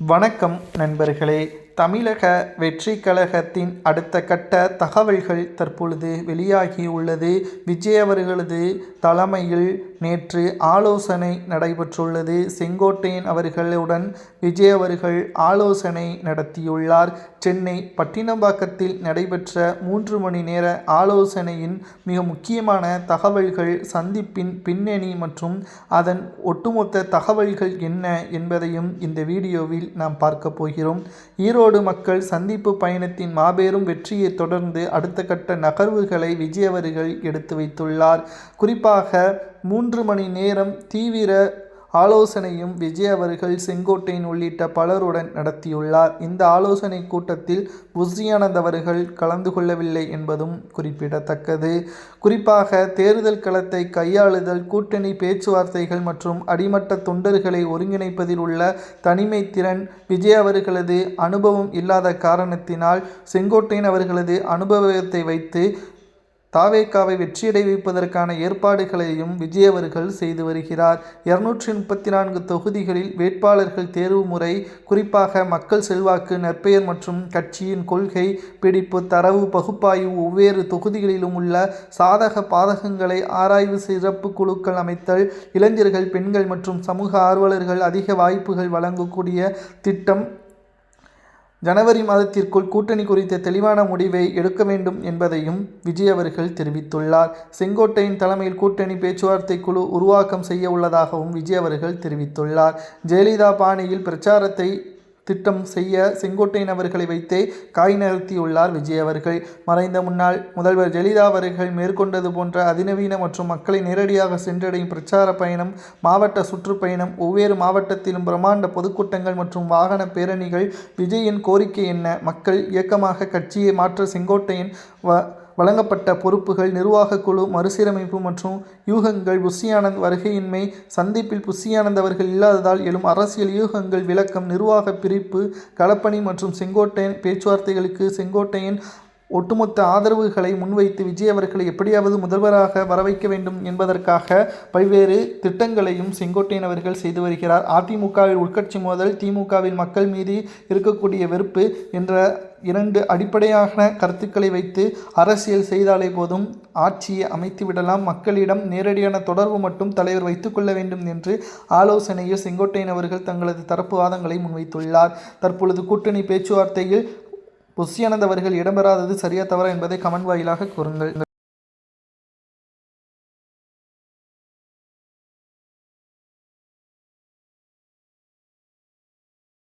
வணக்கம் நண்பர்களே. தமிழக வெற்றி கழகத்தின் அடுத்த கட்ட தகவல்கள் தற்பொழுது வெளியாகியுள்ளது. விஜய் அவர்களது தலைமையில் நேற்று ஆலோசனை நடைபெற்றுள்ளது. செங்கோட்டையன் அவர்களுடன் விஜய் அவர்கள் ஆலோசனை நடத்தியுள்ளார். சென்னை பட்டினப்பாக்கத்தில் நடைபெற்ற 3 மணி நேர ஆலோசனையின் மிக முக்கியமான தகவல்கள், சந்திப்பின் பின்னணி மற்றும் அதன் ஒட்டுமொத்த தகவல்கள் என்ன என்பதையும் இந்த வீடியோவில் நாம் பார்க்க போகிறோம். ஈரோடு மக்கள் சந்திப்பு பயணத்தின் மாபெரும் வெற்றியை தொடர்ந்து அடுத்த கட்ட நகர்வுகளை விஜய் அவர்கள் எடுத்து வைத்துள்ளார். குறிப்பாக 3 மணி நேரம் தீவிர ஆலோசனையும் விஜய் அவர்கள் செங்கோட்டையன் உள்ளிட்ட பலருடன் நடத்தியுள்ளார். இந்த ஆலோசனை கூட்டத்தில் புஷி ஆனந்த் அவர்கள் கலந்து கொள்ளவில்லை என்பதும் குறிப்பிடத்தக்கது. குறிப்பாக தேர்தல் களத்தை கையாளுதல், கூட்டணி பேச்சுவார்த்தைகள் மற்றும் அடிமட்ட தொண்டர்களை ஒருங்கிணைப்பதில் உள்ள தனிமை திறன், விஜய் அவர்களது அனுபவம் இல்லாத காரணத்தினால் செங்கோட்டையன் அவர்களது அனுபவத்தை வைத்து தாவேகாவை வெற்றியடை வைப்பதற்கான ஏற்பாடுகளையும் விஜய் அவர்கள் செய்து வருகிறார். 234 தொகுதிகளில் வேட்பாளர்கள் தேர்வு முறை, குறிப்பாக மக்கள் செல்வாக்கு, நற்பெயர் மற்றும் கட்சியின் கொள்கை பிடிப்பு, தரவு பகுப்பாய்வு, ஒவ்வொரு தொகுதிகளிலும் உள்ள சாதக பாதகங்களை ஆராய்வு, சிறப்பு குழுக்கள் அமைத்தல், இளைஞர்கள், பெண்கள் மற்றும் சமூக ஆர்வலர்கள் அதிக வாய்ப்புகள் வழங்கக்கூடிய திட்டம், ஜனவரி மாதத்திற்குள் கூட்டணி குறித்த தெளிவான முடிவை எடுக்க வேண்டும் என்பதையும் விஜய் அவர்கள் தெரிவித்துள்ளார். செங்கோட்டையின் தலைமையில் கூட்டணி பேச்சுவார்த்தை குழு உருவாக்கம் செய்ய உள்ளதாகவும் விஜய் அவர்கள் தெரிவித்துள்ளார். ஜெயலலிதா பாணியில் பிரச்சாரத்தை திட்டம் செய்ய செங்கோட்டையன் அவர்களை வைத்தே காய் நகர்த்தியுள்ளார் விஜய் அவர்கள். மறைந்த முன்னாள் முதல்வர் ஜெயலலிதா அவர்கள் மேற்கொண்டது போன்ற அதிநவீன மற்றும் மக்களை நேரடியாக சென்றடையும் பிரச்சார பயணம், மாவட்ட சுற்றுப்பயணம், ஒவ்வொரு மாவட்டத்திலும் பிரம்மாண்ட பொதுக்கூட்டங்கள் மற்றும் வாகன பேரணிகள். விஜயின் கோரிக்கை என்ன? மக்கள் இயக்கமாக கட்சியை மாற்ற செங்கோட்டையன் வழங்கப்பட்ட பொறுப்புகள், நிர்வாக குழு மறுசீரமைப்பு மற்றும் யூகங்கள், புஷி ஆனந்த் வருகையின்மை, சந்திப்பில் புஷி ஆனந்த் அவர்கள் இல்லாததால் எழும் அரசியல் யூகங்கள் விளக்கம், நிர்வாக பிரிப்பு, களப்பணி மற்றும் செங்கோட்டையன் பேச்சுவார்த்தைகளுக்கு செங்கோட்டையன் ஒட்டுமொத்த ஆதரவுகளை முன்வைத்து விஜய் அவர்களை எப்படியாவது முதல்வராக வரவைக்க வேண்டும் என்பதற்காக பல்வேறு திட்டங்களையும் செங்கோட்டையன் அவர்கள் செய்து வருகிறார். அதிமுகவில் உட்கட்சி மோதல், திமுகவில் மக்கள் மீது இருக்கக்கூடிய வெறுப்பு என்ற 2 அடிப்படையான கருத்துக்களை வைத்து அரசியல் செய்தாலே போதும், ஆட்சியை அமைத்து விடலாம், மக்களிடம் நேரடியான தொடர்பு மட்டும் தலைவர் வைத்துக்கொள்ள வேண்டும் என்று ஆலோசனையில் செங்கோட்டையன் அவர்கள் தங்களது தரப்பு வாதங்களை முன்வைத்துள்ளார். தற்பொழுது கூட்டணி பேச்சுவார்த்தையில் புஷி ஆனந்த் அவர்கள் இடம்பெறாதது சரியா தவறா என்பதை கமெண்ட் வாயிலாக கூறுங்கள்.